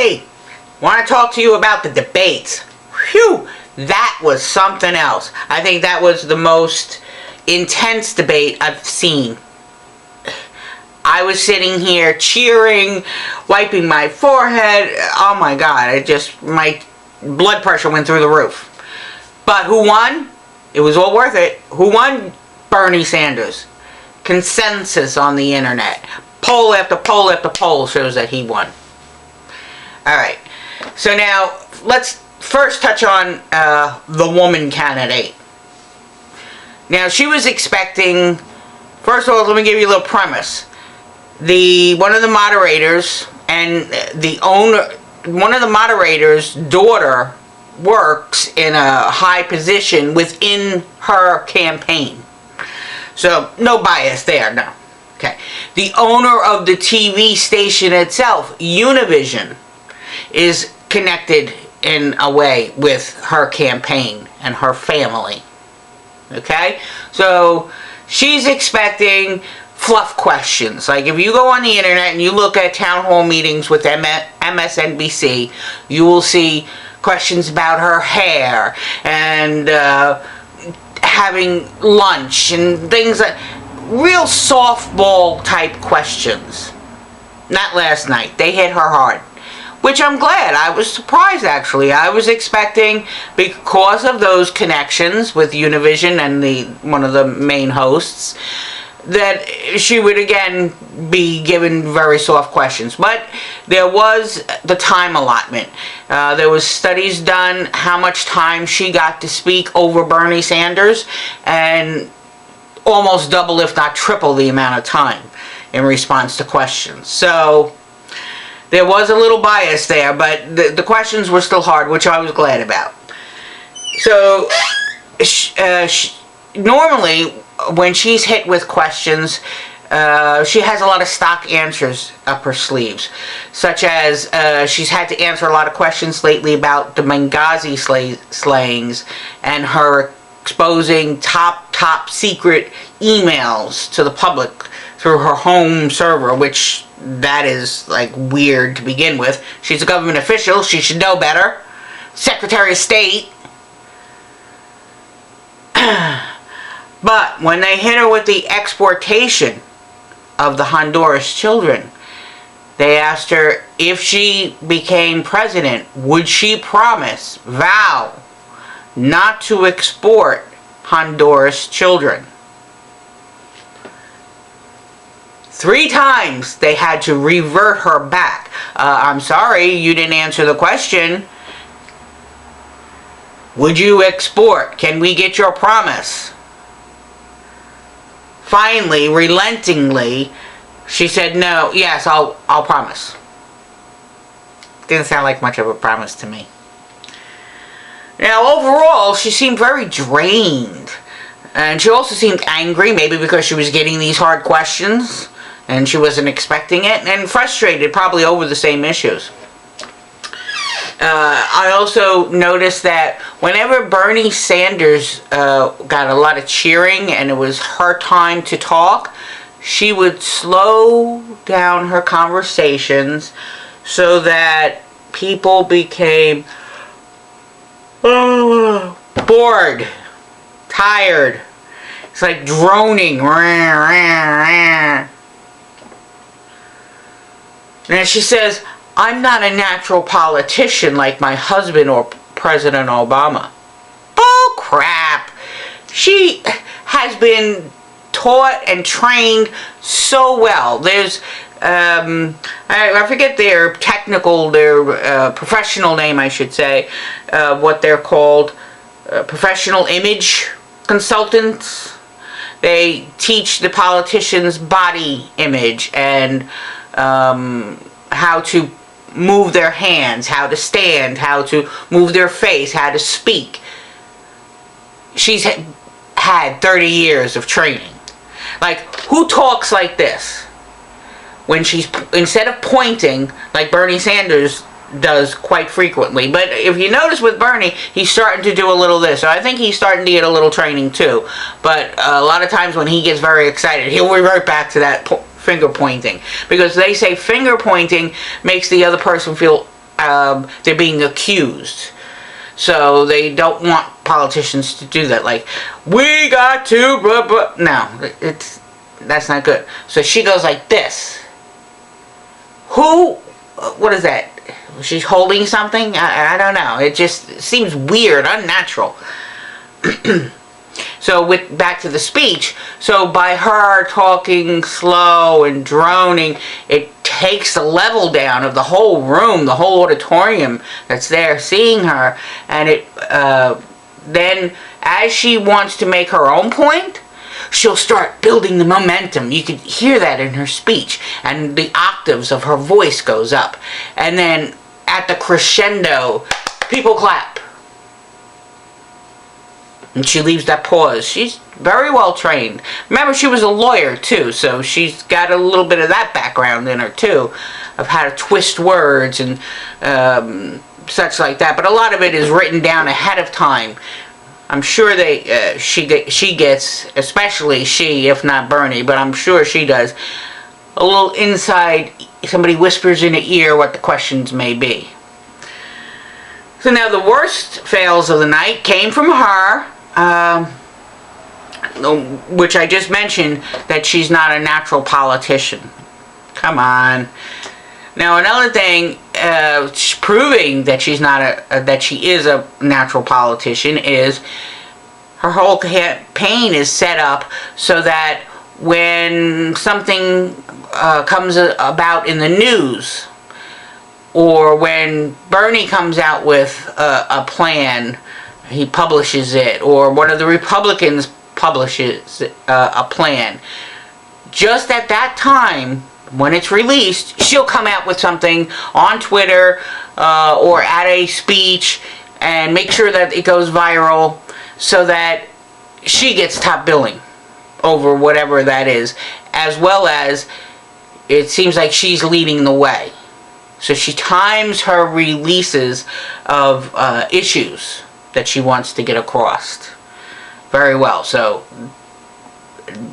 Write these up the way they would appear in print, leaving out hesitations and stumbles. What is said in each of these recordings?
Hey, want to talk to you about the debates. Phew, that was something else. I think that was the most intense debate I've seen. I was sitting here cheering, wiping my forehead. Oh my God, my blood pressure went through the roof. But who won? It was all worth it. Who won? Bernie Sanders. Consensus on the internet. Poll after poll after poll shows that he won. Alright, so now let's first touch on the woman candidate. Now she was expecting, first of all, let me give you a little premise. One of the moderators and one of the moderators' daughter works in a high position within her campaign. So, no bias there, no. Okay. The owner of the TV station itself, Univision, is connected in a way with her campaign and her family. Okay? So, she's expecting fluff questions. Like if you go on the internet and you look at town hall meetings with MSNBC, you will see questions about her hair and having lunch and things like real softball type questions. Not last night. They hit her hard. Which I'm glad. I was surprised actually. I was expecting, because of those connections with Univision and one of the main hosts, that she would again be given very soft questions. But there was the time allotment. There was studies done how much time she got to speak over Bernie Sanders, and almost double if not triple the amount of time in response to questions. So there was a little bias there, but the questions were still hard, which I was glad about. So normally when she's hit with questions, she has a lot of stock answers up her sleeves, such as she's had to answer a lot of questions lately about the Benghazi slayings and her exposing top secret emails to the public through her home server, which that is like weird to begin with. She's a government official, she should know better. Secretary of State. But when they hit her with the exportation of the Honduras children, they asked her if she became president, would she vow not to export Honduras children? 3 times they had to revert her back. I'm sorry, you didn't answer the question. Would you export? Can we get your promise? Finally, relentingly, she said, no, yes, I'll promise. Didn't sound like much of a promise to me. Now, overall, she seemed very drained. And she also seemed angry, maybe because she was getting these hard questions and she wasn't expecting it, and frustrated, probably over the same issues. I also noticed that whenever Bernie Sanders got a lot of cheering and it was her time to talk, she would slow down her conversations so that people became bored, tired. It's like droning. And she says, I'm not a natural politician like my husband or President Obama. Bull crap. She has been taught and trained so well. There's, I forget their professional name, I should say, what they're called, professional image consultants. They teach the politicians body image and how to move their hands, how to stand, how to move their face, how to speak. She's had 30 years of training. Like, who talks like this? When she's, instead of pointing, like Bernie Sanders does quite frequently. But if you notice with Bernie, he's starting to do a little this. So I think he's starting to get a little training too. But a lot of times when he gets very excited, he'll revert back to that finger pointing. Because they say finger pointing makes the other person feel they're being accused. So they don't want politicians to do that. Like, we got to, blah, blah. No, that's not good. So she goes like this. What is that? She's holding something? I don't know. It just seems weird, unnatural. So back to the speech. So by her talking slow and droning, it takes the level down of the whole room, the whole auditorium that's there seeing her. And it then, as she wants to make her own point, she'll start building the momentum. You could hear that in her speech, and the octaves of her voice goes up. And then at the crescendo, people clap. And she leaves that pause. She's very well trained. Remember, she was a lawyer too, so she's got a little bit of that background in her too, of how to twist words and such like that. But a lot of it is written down ahead of time. I'm sure she gets, especially she, if not Bernie, but I'm sure she does, a little inside. Somebody whispers in her ear what the questions may be. So now the worst fails of the night came from her. Which I just mentioned, that she's not a natural politician. Come on. Now another thing, proving that she's not that she is a natural politician, is her whole campaign is set up so that when something comes about in the news, or when Bernie comes out with a plan, he publishes it, or one of the Republicans publishes a plan, just at that time, when it's released, she'll come out with something on Twitter or at a speech and make sure that it goes viral so that she gets top billing over whatever that is, as well as it seems like she's leading the way. So she times her releases of issues that she wants to get across very well. So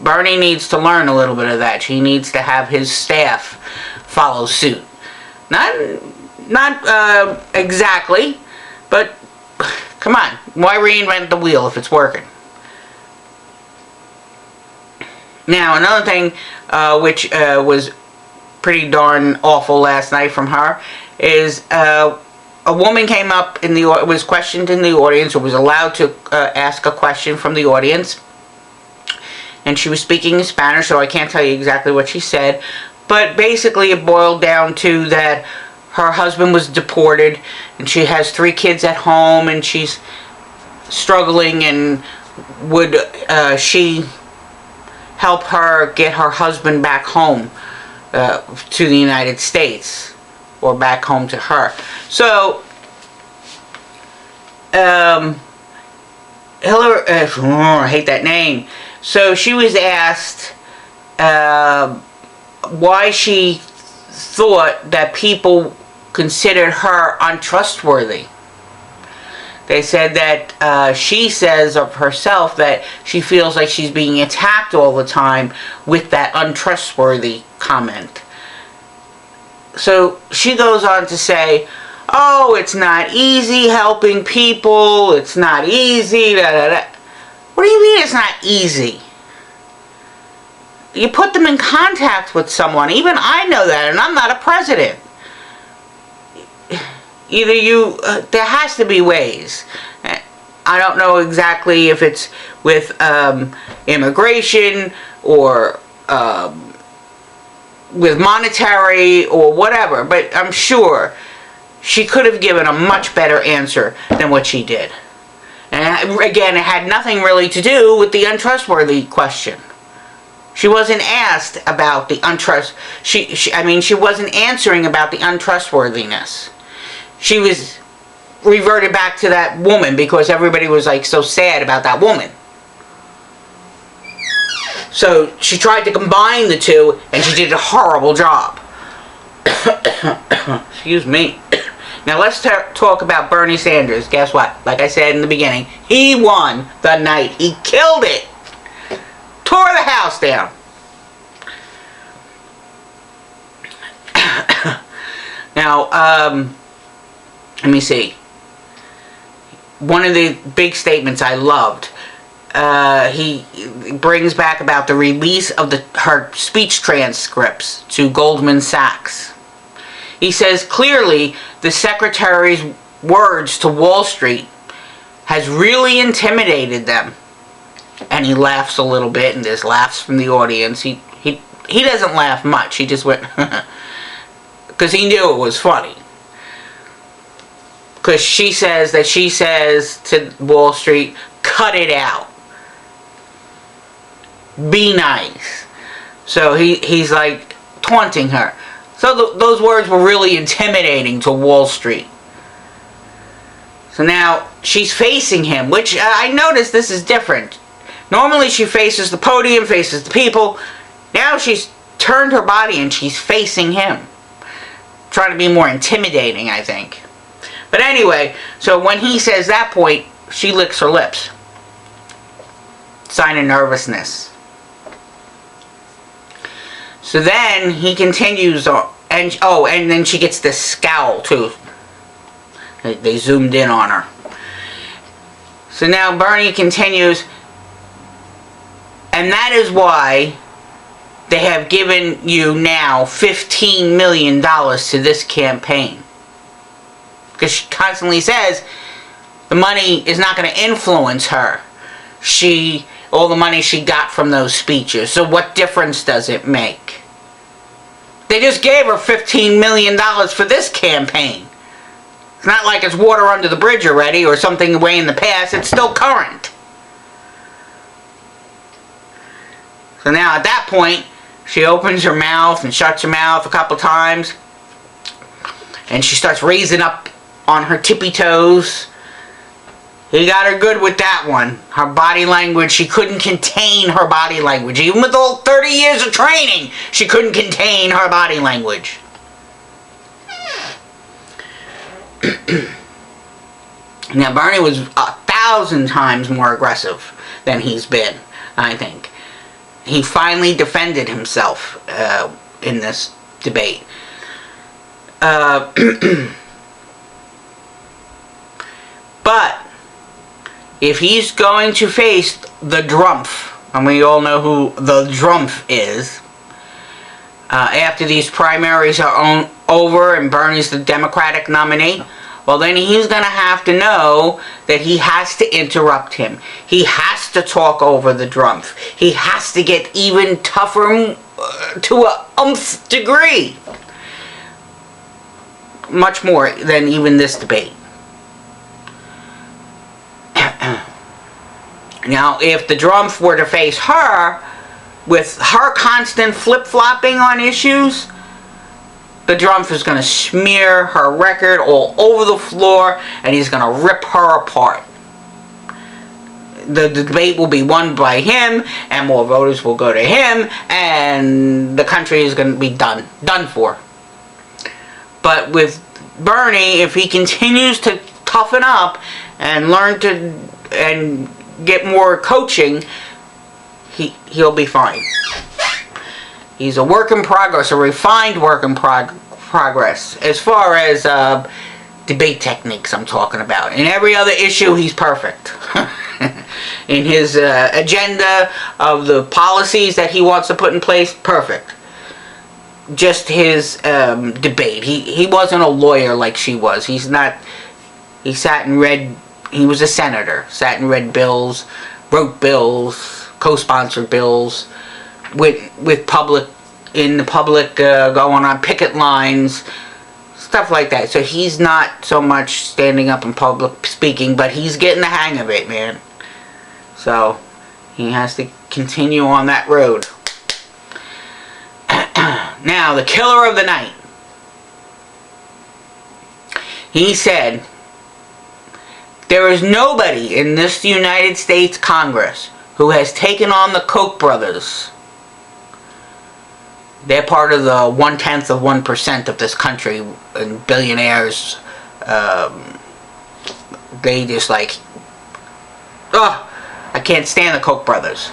Bernie needs to learn a little bit of that. He needs to have his staff follow suit. Not exactly, but come on, why reinvent the wheel if it's working? Now another thing which was pretty darn awful last night from her is a woman came up was questioned in the audience, or was allowed to ask a question from the audience, and she was speaking in Spanish, so I can't tell you exactly what she said, but basically it boiled down to that her husband was deported, and she has 3 kids at home, and she's struggling, and would she help her get her husband back home to the United States, or back home to her. So Hillary, I hate that name. So she was asked why she thought that people considered her untrustworthy. They said that she says of herself that she feels like she's being attacked all the time with that untrustworthy comment. So she goes on to say, oh, it's not easy helping people, it's not easy, da da da. What do you mean it's not easy? You put them in contact with someone. Even I know that, and I'm not a president. Either there has to be ways. I don't know exactly if it's with immigration, or with monetary, or whatever, but I'm sure she could have given a much better answer than what she did. And again, it had nothing really to do with the untrustworthy question. She wasn't asked about the she wasn't answering about the untrustworthiness. She was reverted back to that woman because everybody was like so sad about that woman. So she tried to combine the two, and she did a horrible job. Excuse me. Now let's talk about Bernie Sanders. Guess what? Like I said in the beginning, he won the night. He killed it. Tore the house down. Now, let me see. One of the big statements I loved, he brings back about the release of her speech transcripts to Goldman Sachs. He says, clearly, the secretary's words to Wall Street has really intimidated them. And he laughs a little bit, and there's laughs from the audience. He doesn't laugh much. He just went, because he knew it was funny. Because she says to Wall Street, cut it out. Be nice. So he's like taunting her. So those words were really intimidating to Wall Street. So now she's facing him, which I noticed this is different. Normally she faces the podium, faces the people. Now she's turned her body and she's facing him. Trying to be more intimidating, I think. But anyway, so when he says that point, she licks her lips. Sign of nervousness. So then he continues, and then she gets this scowl too. They zoomed in on her. So now Bernie continues, and that is why they have given you now $15 million to this campaign. Because she constantly says the money is not going to influence her. All the money she got from those speeches. So what difference does it make? They just gave her $15 million for this campaign. It's not like it's water under the bridge already or something way in the past. It's still current. So now at that point, she opens her mouth and shuts her mouth a couple times. And she starts raising up on her tippy toes. He got her good with that one. Her body language, she couldn't contain her body language. Even with all 30 years of training, she couldn't contain her body language. Now, Bernie was 1,000 times more aggressive than he's been, I think. He finally defended himself in this debate. But if he's going to face the Drumpf, and we all know who the Drumpf is, after these primaries are over and Bernie's the Democratic nominee, well then he's going to have to know that he has to interrupt him. He has to talk over the Drumpf. He has to get even tougher to a degree. Much more than even this debate. Now, if the Drumpf were to face her, with her constant flip-flopping on issues, the Drumpf is going to smear her record all over the floor, and he's going to rip her apart. The debate will be won by him, and more voters will go to him, and the country is going to be done for. But with Bernie, if he continues to toughen up and learn to and get more coaching, he'll be fine. He's a work in progress, a refined work in progress. As far as debate techniques I'm talking about. In every other issue, he's perfect. In his agenda of the policies that he wants to put in place, perfect. Just his debate. He wasn't a lawyer like she was. He sat and read. He was a senator. Sat and read bills, wrote bills, co-sponsored bills with public going on picket lines, stuff like that. So he's not so much standing up in public speaking, but he's getting the hang of it, man. So he has to continue on that road. Now, the killer of the night. He said, there is nobody in this United States Congress who has taken on the Koch brothers. They're part of the 1/10 of 1% of this country, and billionaires. They just like, I can't stand the Koch brothers.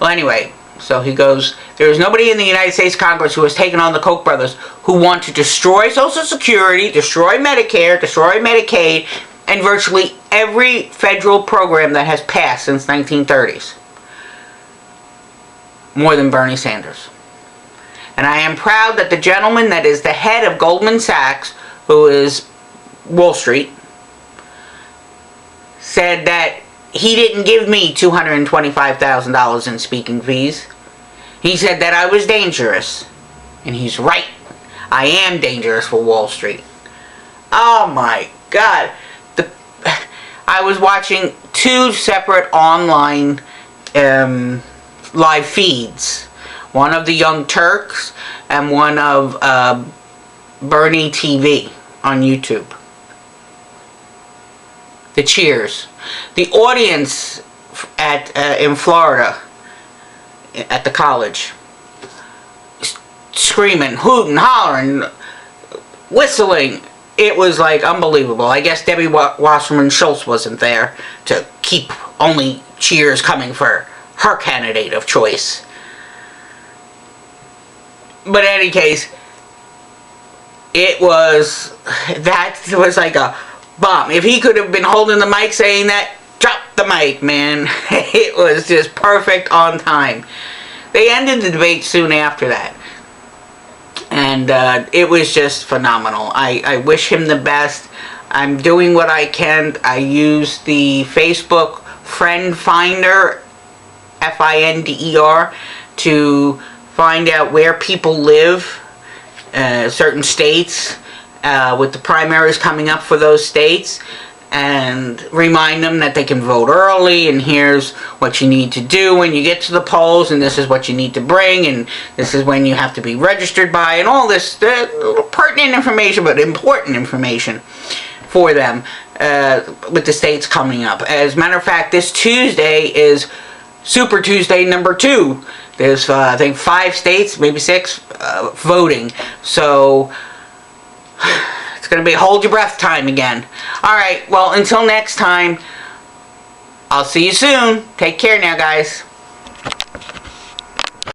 Well, anyway, So he goes, there is nobody in the United States Congress who has taken on the Koch brothers who want to destroy Social Security, destroy Medicare, destroy Medicaid, and virtually every federal program that has passed since 1930s. More than Bernie Sanders. And I am proud that the gentleman that is the head of Goldman Sachs, who is Wall Street, said that he didn't give me $225,000 in speaking fees. He said that I was dangerous. And he's right. I am dangerous for Wall Street. Oh my God. I was watching two separate online live feeds. One of the Young Turks and one of Bernie TV on YouTube. The cheers. The audience in Florida at the college, screaming, hooting, hollering, whistling. It was like unbelievable. I guess Debbie Wasserman Schultz wasn't there to keep only cheers coming for her candidate of choice. But in any case, that was like a bomb. If he could have been holding the mic saying that, drop the mic, man. It was just perfect on time. They ended the debate soon after that. And it was just phenomenal. I wish him the best. I'm doing what I can. I use the Facebook Friend Finder, Finder, to find out where people live, certain states, with the primaries coming up for those states, and remind them that they can vote early, and here's what you need to do when you get to the polls, and this is what you need to bring, and this is when you have to be registered by, and all this pertinent information, but important information for them with the states coming up. As a matter of fact, this Tuesday is Super Tuesday number 2. There's, I think, 5 states, maybe 6, voting. So, it's going to be hold your breath time again. Alright, well, until next time, I'll see you soon. Take care now, guys.